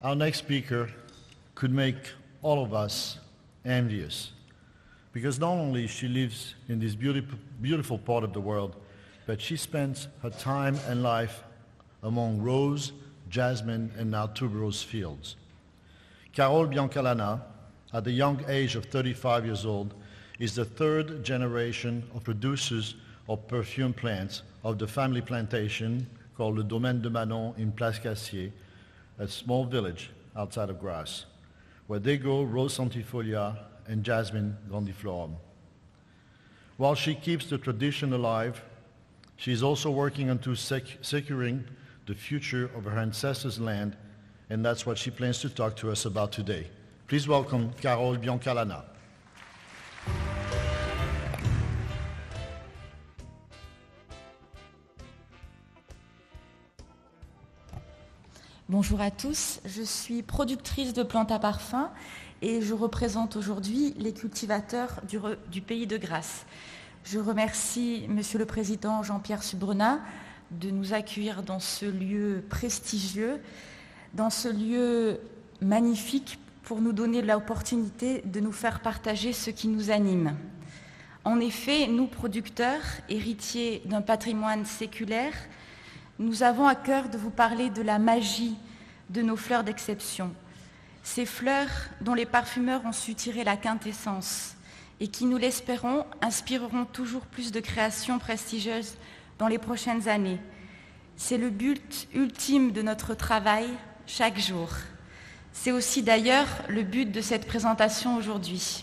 Our next speaker could make all of us envious, because not only she lives in this beautiful part of the world, but she spends her time and life among rose, jasmine, and now tuberose fields. Carole Biancalana, at the young age of 35 years old, is the third generation of producers of perfume plants of the family plantation called Le Domaine de Manon in Place Cassier, a small village outside of Grasse, where they grow Rose Centifolia and Jasmine grandiflorum. While she keeps the tradition alive, she is also working on securing the future of her ancestors' land, and that's what she plans to talk to us about today. Please welcome Carole Biancalana. Bonjour à tous, je suis productrice de plantes à parfum et je représente aujourd'hui les cultivateurs du pays de Grasse. Je remercie Monsieur le Président Jean-Pierre Subrenat de nous accueillir dans ce lieu prestigieux, dans ce lieu magnifique pour nous donner l'opportunité de nous faire partager ce qui nous anime. En effet, nous producteurs, héritiers d'un patrimoine séculaire, nous avons à cœur de vous parler de la magie de nos fleurs d'exception. Ces fleurs dont les parfumeurs ont su tirer la quintessence et qui, nous l'espérons, inspireront toujours plus de créations prestigieuses dans les prochaines années. C'est le but ultime de notre travail chaque jour. C'est aussi d'ailleurs le but de cette présentation aujourd'hui.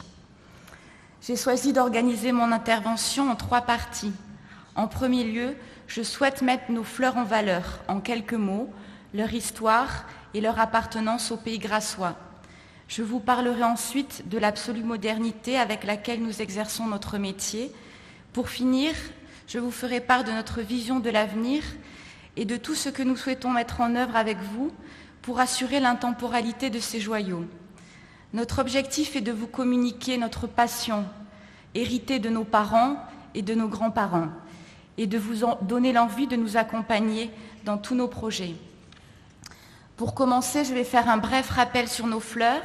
J'ai choisi d'organiser mon intervention en 3 parties. En premier lieu, je souhaite mettre nos fleurs en valeur, en quelques mots, leur histoire et leur appartenance au pays grassois. Je vous parlerai ensuite de l'absolue modernité avec laquelle nous exerçons notre métier. Pour finir, je vous ferai part de notre vision de l'avenir et de tout ce que nous souhaitons mettre en œuvre avec vous pour assurer l'intemporalité de ces joyaux. Notre objectif est de vous communiquer notre passion, héritée de nos parents et de nos grands-parents, et de vous donner l'envie de nous accompagner dans tous nos projets. Pour commencer, je vais faire un bref rappel sur nos fleurs,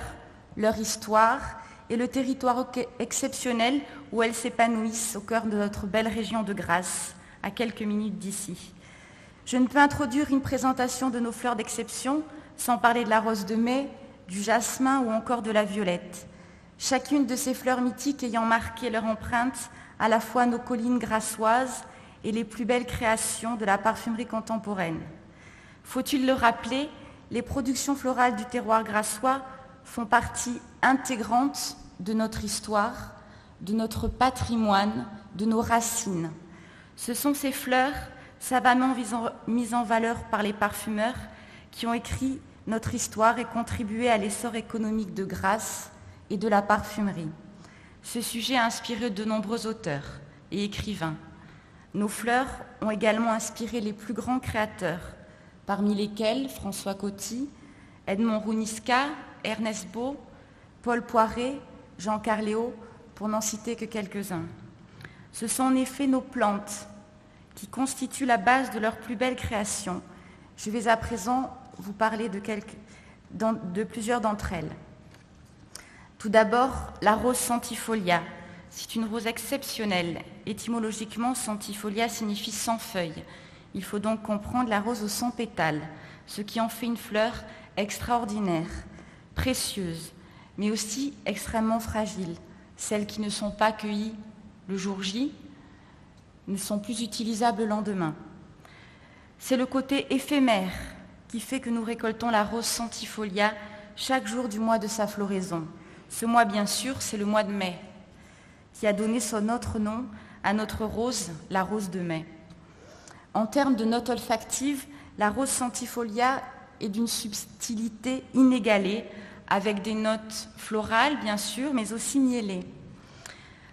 leur histoire et le territoire exceptionnel où elles s'épanouissent au cœur de notre belle région de Grasse, à quelques minutes d'ici. Je ne peux introduire une présentation de nos fleurs d'exception sans parler de la rose de mai, du jasmin ou encore de la violette. Chacune de ces fleurs mythiques ayant marqué leur empreinte à la fois nos collines grassoises et les plus belles créations de la parfumerie contemporaine. Faut-il le rappeler, les productions florales du terroir grassois font partie intégrante de notre histoire, de notre patrimoine, de nos racines. Ce sont ces fleurs savamment mises en valeur par les parfumeurs qui ont écrit notre histoire et contribué à l'essor économique de Grasse et de la parfumerie. Ce sujet a inspiré de nombreux auteurs et écrivains. Nos fleurs ont également inspiré les plus grands créateurs, parmi lesquels François Coty, Edmond Rouniska, Ernest Beau, Paul Poiret, Jean Carléo, pour n'en citer que quelques-uns. Ce sont en effet nos plantes qui constituent la base de leurs plus belles créations. Je vais à présent vous parler de plusieurs d'entre elles. Tout d'abord, la rose centifolia. C'est une rose exceptionnelle. Étymologiquement, centifolia signifie 100 feuilles. Il faut donc comprendre la rose aux 100 pétales, ce qui en fait une fleur extraordinaire, précieuse, mais aussi extrêmement fragile. Celles qui ne sont pas cueillies le jour J ne sont plus utilisables le lendemain. C'est le côté éphémère qui fait que nous récoltons la rose centifolia chaque jour du mois de sa floraison. Ce mois, bien sûr, c'est le mois de mai, qui a donné son autre nom à notre rose, la rose de mai. En termes de notes olfactives, la rose centifolia est d'une subtilité inégalée, avec des notes florales, bien sûr, mais aussi miellées.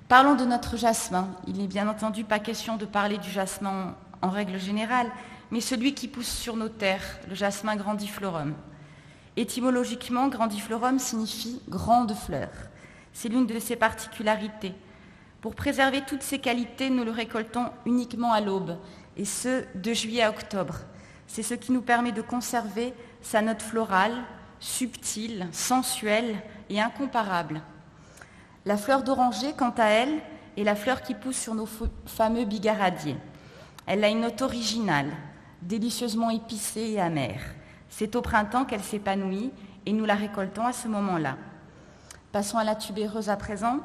Parlons de notre jasmin. Il n'est bien entendu pas question de parler du jasmin en règle générale, mais celui qui pousse sur nos terres, le jasmin grandiflorum. Étymologiquement, grandiflorum signifie grande fleur. C'est l'une de ses particularités. Pour préserver toutes ces qualités, nous le récoltons uniquement à l'aube, et ce, de juillet à octobre. C'est ce qui nous permet de conserver sa note florale, subtile, sensuelle et incomparable. La fleur d'oranger, quant à elle, est la fleur qui pousse sur nos fameux bigaradiers. Elle a une note originale, délicieusement épicée et amère. C'est au printemps qu'elle s'épanouit et nous la récoltons à ce moment-là. Passons à la tubéreuse à présent.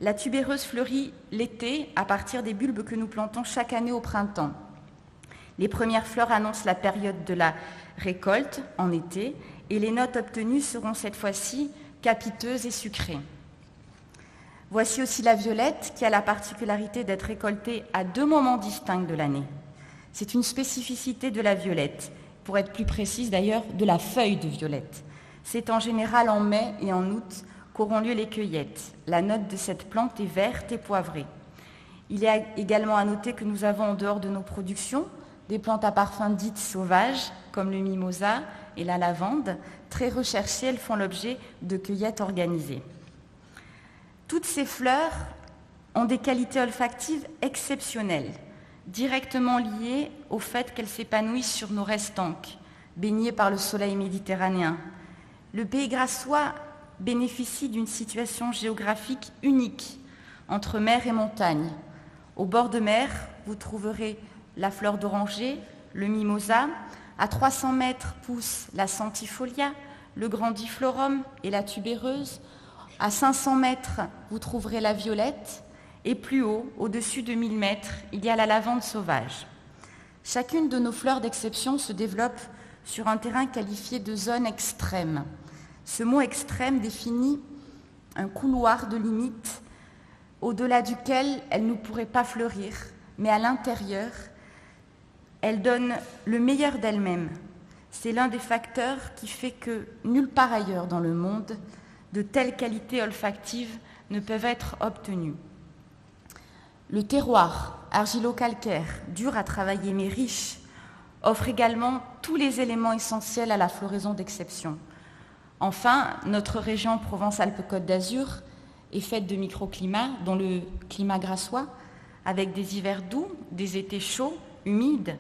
La tubéreuse fleurit l'été à partir des bulbes que nous plantons chaque année au printemps. Les premières fleurs annoncent la période de la récolte en été et les notes obtenues seront cette fois-ci capiteuses et sucrées. Voici aussi la violette qui a la particularité d'être récoltée à 2 moments distincts de l'année. C'est une spécificité de la violette, pour être plus précise d'ailleurs, de la feuille de violette. C'est en général en mai et en août qu'auront lieu les cueillettes. La note de cette plante est verte et poivrée. Il y a également à noter que nous avons en dehors de nos productions des plantes à parfum dites sauvages, comme le mimosa et la lavande. Très recherchées, elles font l'objet de cueillettes organisées. Toutes ces fleurs ont des qualités olfactives exceptionnelles, directement liées au fait qu'elles s'épanouissent sur nos restanques, baignés par le soleil méditerranéen. Le Pays grassois bénéficie d'une situation géographique unique entre mer et montagne. Au bord de mer, vous trouverez la fleur d'oranger, le mimosa. À 300 mètres pousse la centifolia, le grandiflorum et la tubéreuse. À 500 mètres, vous trouverez la violette. Et plus haut, au-dessus de 1000 mètres, il y a la lavande sauvage. Chacune de nos fleurs d'exception se développe sur un terrain qualifié de zone extrême. Ce mot extrême définit un couloir de limite au-delà duquel elles ne pourraient pas fleurir, mais à l'intérieur, elles donnent le meilleur d'elles-mêmes. C'est l'un des facteurs qui fait que nulle part ailleurs dans le monde, de telles qualités olfactives ne peuvent être obtenues. Le terroir, argilo-calcaire, dur à travailler mais riche, offre également tous les éléments essentiels à la floraison d'exception. Enfin, notre région Provence-Alpes-Côte d'Azur est faite de microclimats, dont le climat grassois, avec des hivers doux, des étés chauds, humides,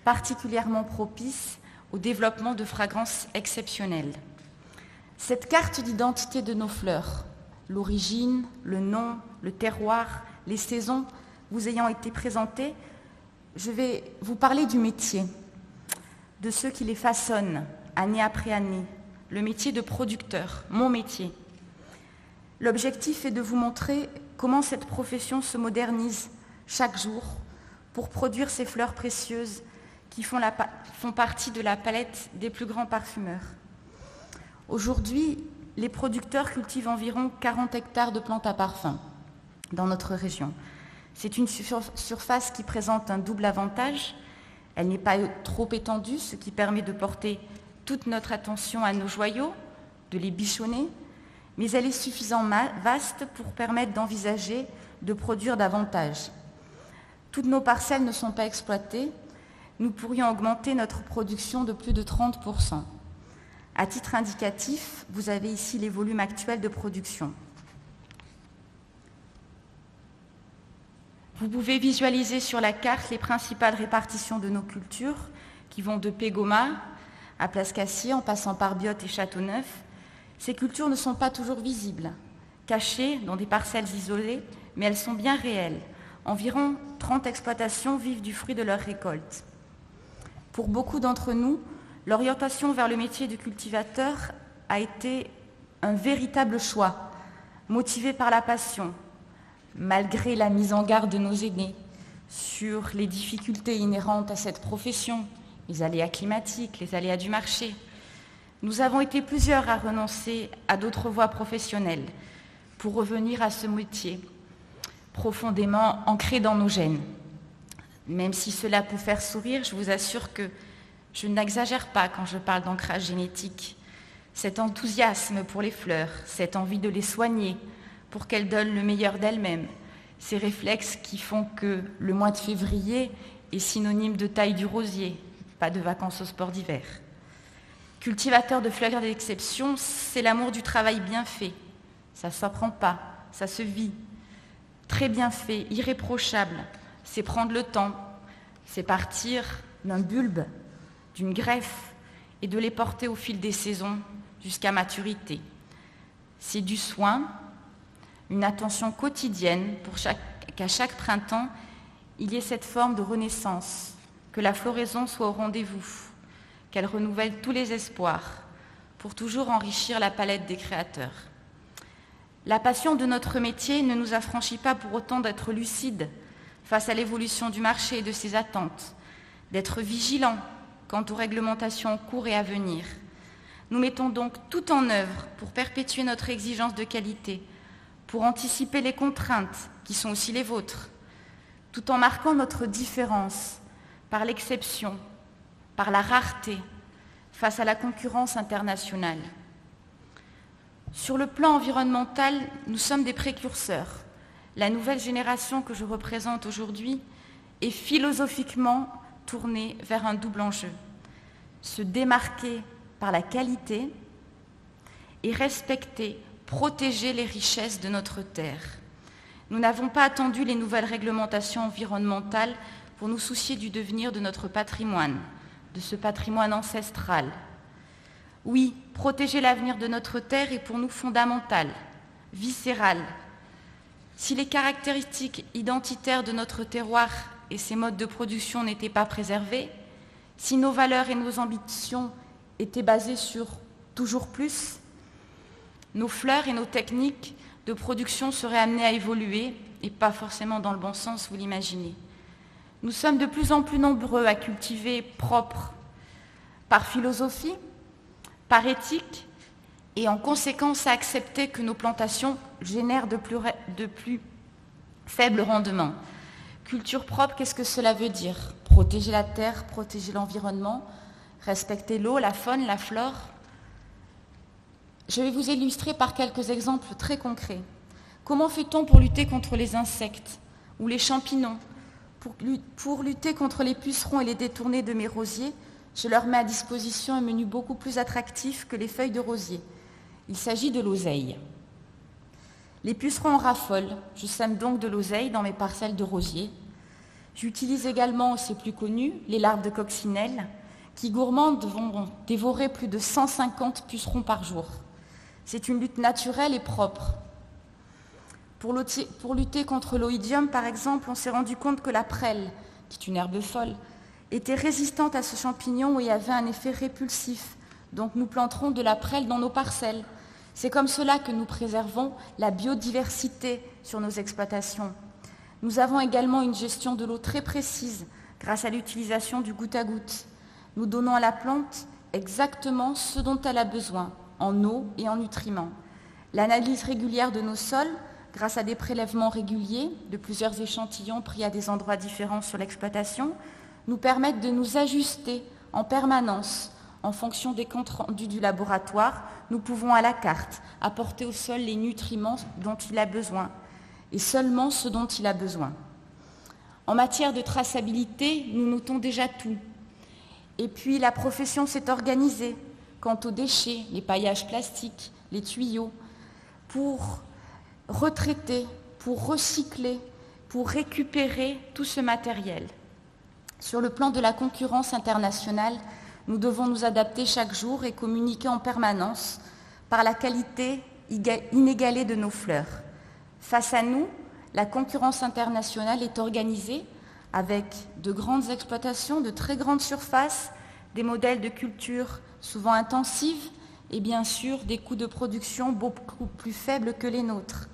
particulièrement propices au développement de fragrances exceptionnelles. Cette carte d'identité de nos fleurs, l'origine, le nom, le terroir, les saisons vous ayant été présentées, je vais vous parler du métier, de ceux qui les façonnent année après année, le métier de producteur, mon métier. L'objectif est de vous montrer comment cette profession se modernise chaque jour pour produire ces fleurs précieuses qui font partie de la palette des plus grands parfumeurs. Aujourd'hui, les producteurs cultivent environ 40 hectares de plantes à parfum dans notre région. C'est une surface qui présente un double avantage. Elle n'est pas trop étendue, ce qui permet de porter toute notre attention à nos joyaux, de les bichonner, mais elle est suffisamment vaste pour permettre d'envisager de produire davantage. Toutes nos parcelles ne sont pas exploitées. Nous pourrions augmenter notre production de plus de 30%. À titre indicatif, vous avez ici les volumes actuels de production. Vous pouvez visualiser sur la carte les principales répartitions de nos cultures qui vont de Pégoma à Place-Cassier en passant par Biot et Châteauneuf. Ces cultures ne sont pas toujours visibles, cachées dans des parcelles isolées, mais elles sont bien réelles. Environ 30 exploitations vivent du fruit de leur récolte. Pour beaucoup d'entre nous, l'orientation vers le métier de cultivateur a été un véritable choix, motivé par la passion, malgré la mise en garde de nos aînés sur les difficultés inhérentes à cette profession, les aléas climatiques, les aléas du marché. Nous avons été plusieurs à renoncer à d'autres voies professionnelles pour revenir à ce métier profondément ancré dans nos gènes. Même si cela peut faire sourire, je vous assure que je n'exagère pas quand je parle d'ancrage génétique. Cet enthousiasme pour les fleurs, cette envie de les soigner pour qu'elles donnent le meilleur d'elles-mêmes, ces réflexes qui font que le mois de février est synonyme de taille du rosier, pas de vacances au sport d'hiver. Cultivateur de fleurs d'exception, c'est l'amour du travail bien fait. Ça ne s'apprend pas, ça se vit. Très bien fait, irréprochable. C'est prendre le temps, c'est partir d'un bulbe, d'une greffe, et de les porter au fil des saisons jusqu'à maturité. C'est du soin, une attention quotidienne pour qu'à chaque printemps, il y ait cette forme de renaissance, que la floraison soit au rendez-vous, qu'elle renouvelle tous les espoirs, pour toujours enrichir la palette des créateurs. La passion de notre métier ne nous affranchit pas pour autant d'être lucides face à l'évolution du marché et de ses attentes, d'être vigilants quant aux réglementations en cours et à venir. Nous mettons donc tout en œuvre pour perpétuer notre exigence de qualité, pour anticiper les contraintes qui sont aussi les vôtres, tout en marquant notre différence par l'exception, par la rareté, face à la concurrence internationale. Sur le plan environnemental, nous sommes des précurseurs. La nouvelle génération que je représente aujourd'hui est philosophiquement tournée vers un double enjeu. Se démarquer par la qualité et respecter, protéger les richesses de notre terre. Nous n'avons pas attendu les nouvelles réglementations environnementales pour nous soucier du devenir de notre patrimoine, de ce patrimoine ancestral. Oui, protéger l'avenir de notre terre est pour nous fondamental, viscéral. Si les caractéristiques identitaires de notre terroir et ses modes de production n'étaient pas préservés, si nos valeurs et nos ambitions étaient basées sur toujours plus, nos fleurs et nos techniques de production seraient amenées à évoluer, et pas forcément dans le bon sens, vous l'imaginez. Nous sommes de plus en plus nombreux à cultiver propre, par philosophie, par éthique, et en conséquence à accepter que nos plantations génèrent de plus faibles rendements. Culture propre, qu'est-ce que cela veut dire? Protéger la terre, protéger l'environnement, respecter l'eau, la faune, la flore. Je vais vous illustrer par quelques exemples très concrets. Comment fait-on pour lutter contre les insectes ou les champignons? Pour lutter contre les pucerons et les détournés de mes rosiers, je leur mets à disposition un menu beaucoup plus attractif que les feuilles de rosier. Il s'agit de l'oseille. Les pucerons en raffolent. Je sème donc de l'oseille dans mes parcelles de rosiers. J'utilise également, c'est plus connu, les larves de coccinelle, qui gourmandes vont dévorer plus de 150 pucerons par jour. C'est une lutte naturelle et propre. Pour lutter contre l'oïdium, par exemple, on s'est rendu compte que la prêle, qui est une herbe folle, était résistante à ce champignon et avait un effet répulsif. Donc nous planterons de la prêle dans nos parcelles. C'est comme cela que nous préservons la biodiversité sur nos exploitations. Nous avons également une gestion de l'eau très précise grâce à l'utilisation du goutte à goutte. Nous donnons à la plante exactement ce dont elle a besoin, en eau et en nutriments. L'analyse régulière de nos sols, grâce à des prélèvements réguliers de plusieurs échantillons pris à des endroits différents sur l'exploitation, nous permettent de nous ajuster en permanence. En fonction des comptes rendus du laboratoire, nous pouvons à la carte apporter au sol les nutriments dont il a besoin, et seulement ce dont il a besoin. En matière de traçabilité, nous notons déjà tout. Et puis la profession s'est organisée quant aux déchets, les paillages plastiques, les tuyaux, pour retraiter, pour recycler, pour récupérer tout ce matériel. Sur le plan de la concurrence internationale, nous devons nous adapter chaque jour et communiquer en permanence par la qualité inégalée de nos fleurs. Face à nous, la concurrence internationale est organisée avec de grandes exploitations, de très grandes surfaces, des modèles de culture souvent intensifs et bien sûr des coûts de production beaucoup plus faibles que les nôtres.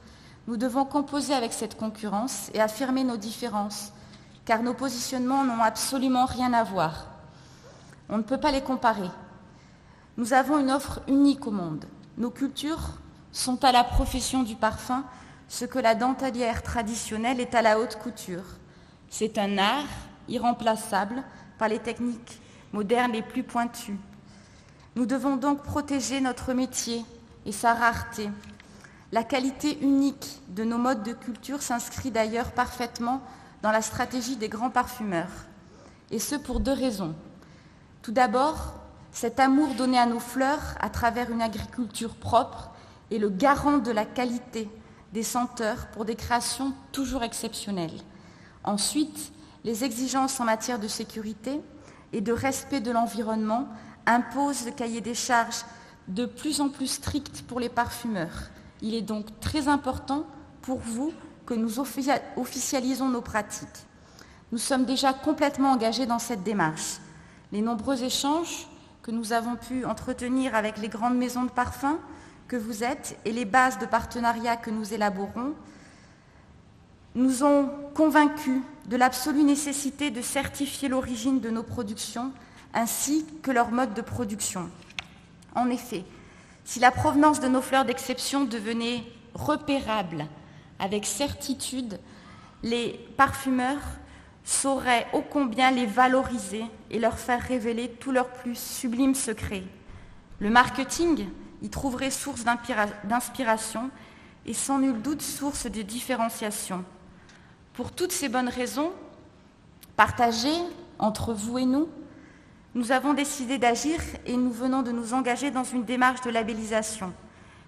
Nous devons composer avec cette concurrence et affirmer nos différences, car nos positionnements n'ont absolument rien à voir. On ne peut pas les comparer. Nous avons une offre unique au monde. Nos cultures sont à la profession du parfum ce que la dentelière traditionnelle est à la haute couture. C'est un art irremplaçable par les techniques modernes les plus pointues. Nous devons donc protéger notre métier et sa rareté. La qualité unique de nos modes de culture s'inscrit d'ailleurs parfaitement dans la stratégie des grands parfumeurs, et ce pour deux raisons. Tout d'abord, cet amour donné à nos fleurs à travers une agriculture propre est le garant de la qualité des senteurs pour des créations toujours exceptionnelles. Ensuite, les exigences en matière de sécurité et de respect de l'environnement imposent le cahier des charges de plus en plus strictes pour les parfumeurs. Il est donc très important pour vous que nous officialisons nos pratiques. Nous sommes déjà complètement engagés dans cette démarche. Les nombreux échanges que nous avons pu entretenir avec les grandes maisons de parfums que vous êtes et les bases de partenariat que nous élaborons nous ont convaincus de l'absolue nécessité de certifier l'origine de nos productions ainsi que leur mode de production. En effet, si la provenance de nos fleurs d'exception devenait repérable avec certitude, les parfumeurs sauraient ô combien les valoriser et leur faire révéler tous leurs plus sublimes secrets. Le marketing y trouverait source d'inspiration et sans nul doute source de différenciation. Pour toutes ces bonnes raisons, partagées entre vous et nous avons décidé d'agir et nous venons de nous engager dans une démarche de labellisation.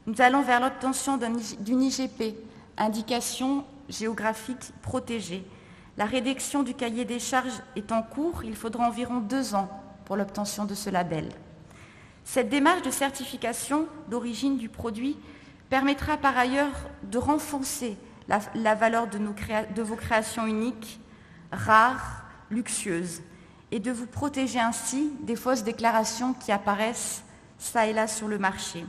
Nous allons vers l'obtention d'une IGP, indication géographique protégée. La rédaction du cahier des charges est en cours, il faudra environ 2 ans pour l'obtention de ce label. Cette démarche de certification d'origine du produit permettra par ailleurs de renforcer la valeur de vos créations uniques, rares, luxueuses, et de vous protéger ainsi des fausses déclarations qui apparaissent ça et là sur le marché.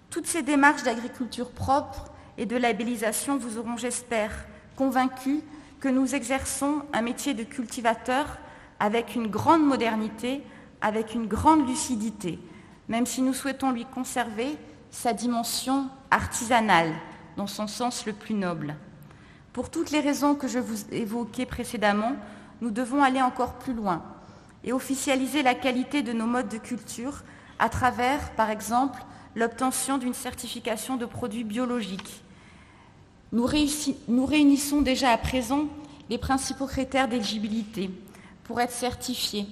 Toutes ces démarches d'agriculture propre et de labellisation vous auront, j'espère, convaincus que nous exerçons un métier de cultivateur avec une grande modernité, avec une grande lucidité, même si nous souhaitons lui conserver sa dimension artisanale, dans son sens le plus noble. Pour toutes les raisons que je vous évoquais précédemment, nous devons aller encore plus loin et officialiser la qualité de nos modes de culture à travers, par exemple, l'obtention d'une certification de produits biologiques. Nous réunissons déjà à présent les principaux critères d'éligibilité pour être certifiés,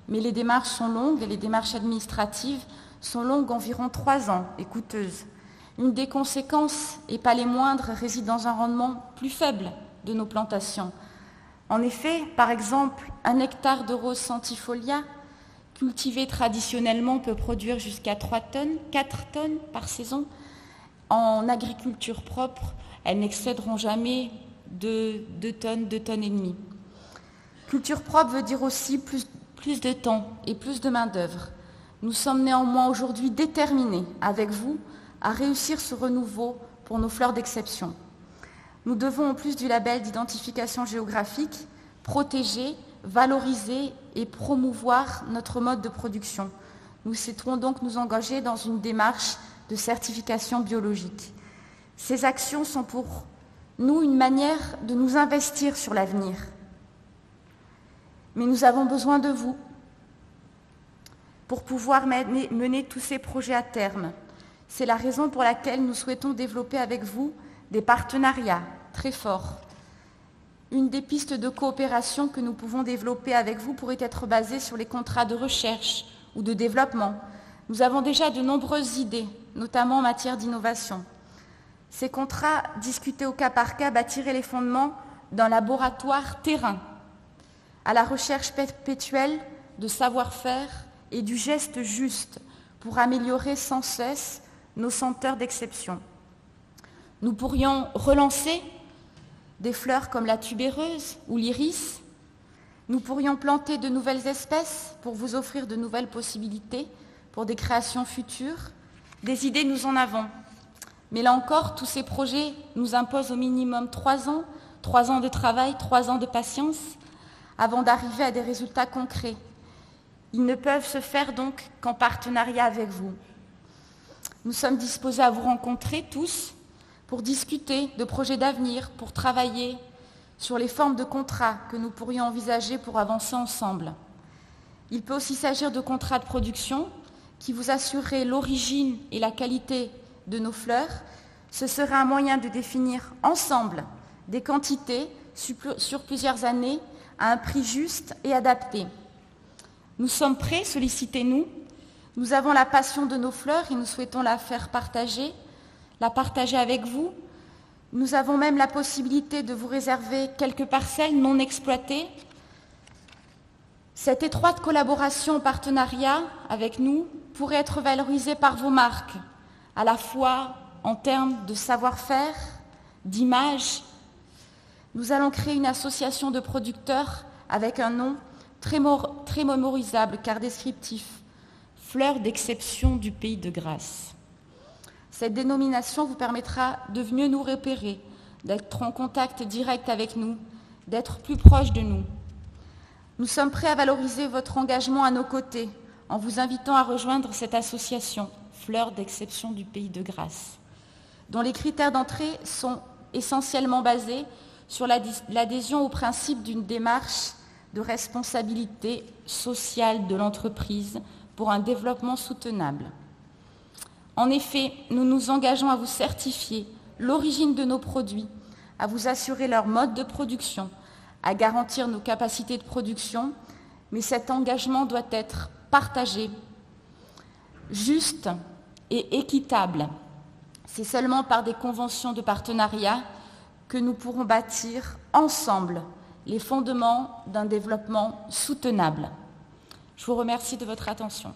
mais les démarches sont longues et les démarches administratives sont longues environ 3 ans et coûteuses. Une des conséquences, et pas les moindres, réside dans un rendement plus faible de nos plantations. En effet, par exemple, 1 hectare de rose centifolia cultivé traditionnellement peut produire jusqu'à 4 tonnes par saison. En agriculture propre, elles n'excéderont jamais de 2 tonnes et demie. Culture propre veut dire aussi plus de temps et plus de main-d'œuvre. Nous sommes néanmoins aujourd'hui déterminés, avec vous, à réussir ce renouveau pour nos fleurs d'exception. Nous devons, en plus du label d'identification géographique, protéger, valoriser et promouvoir notre mode de production. Nous souhaiterons donc nous engager dans une démarche de certification biologique. Ces actions sont pour nous une manière de nous investir sur l'avenir. Mais nous avons besoin de vous pour pouvoir mener tous ces projets à terme. C'est la raison pour laquelle nous souhaitons développer avec vous des partenariats très forts. Une des pistes de coopération que nous pouvons développer avec vous pourrait être basée sur les contrats de recherche ou de développement. Nous avons déjà de nombreuses idées, notamment en matière d'innovation. Ces contrats, discutés au cas par cas, bâtiraient les fondements d'un laboratoire terrain, à la recherche perpétuelle de savoir-faire et du geste juste pour améliorer sans cesse nos senteurs d'exception. Nous pourrions relancer des fleurs comme la tubéreuse ou l'iris. Nous pourrions planter de nouvelles espèces pour vous offrir de nouvelles possibilités pour des créations futures. Des idées, nous en avons. Mais là encore, tous ces projets nous imposent au minimum 3 ans, 3 ans de travail, 3 ans de patience, avant d'arriver à des résultats concrets. Ils ne peuvent se faire donc qu'en partenariat avec vous. Nous sommes disposés à vous rencontrer tous pour discuter de projets d'avenir, pour travailler sur les formes de contrats que nous pourrions envisager pour avancer ensemble. Il peut aussi s'agir de contrats de production qui vous assureraient l'origine et la qualité de nos fleurs. Ce serait un moyen de définir ensemble des quantités sur plusieurs années à un prix juste et adapté. Nous sommes prêts, sollicitez-nous. Nous avons la passion de nos fleurs et nous souhaitons la faire partager, la partager avec vous. Nous avons même la possibilité de vous réserver quelques parcelles non exploitées. Cette étroite collaboration, partenariat avec nous pourrait être valorisée par vos marques, à la fois en termes de savoir-faire, d'image. Nous allons créer une association de producteurs avec un nom très mémorisable car descriptif, Fleurs d'exception du pays de Grasse. Cette dénomination vous permettra de mieux nous repérer, d'être en contact direct avec nous, d'être plus proche de nous. Nous sommes prêts à valoriser votre engagement à nos côtés en vous invitant à rejoindre cette association, Fleurs d'exception du pays de Grasse, dont les critères d'entrée sont essentiellement basés sur l'adhésion au principe d'une démarche de responsabilité sociale de l'entreprise pour un développement soutenable. En effet, nous nous engageons à vous certifier l'origine de nos produits, à vous assurer leur mode de production, à garantir nos capacités de production, mais cet engagement doit être partagé, juste et équitable. C'est seulement par des conventions de partenariat que nous pourrons bâtir ensemble les fondements d'un développement soutenable. Je vous remercie de votre attention.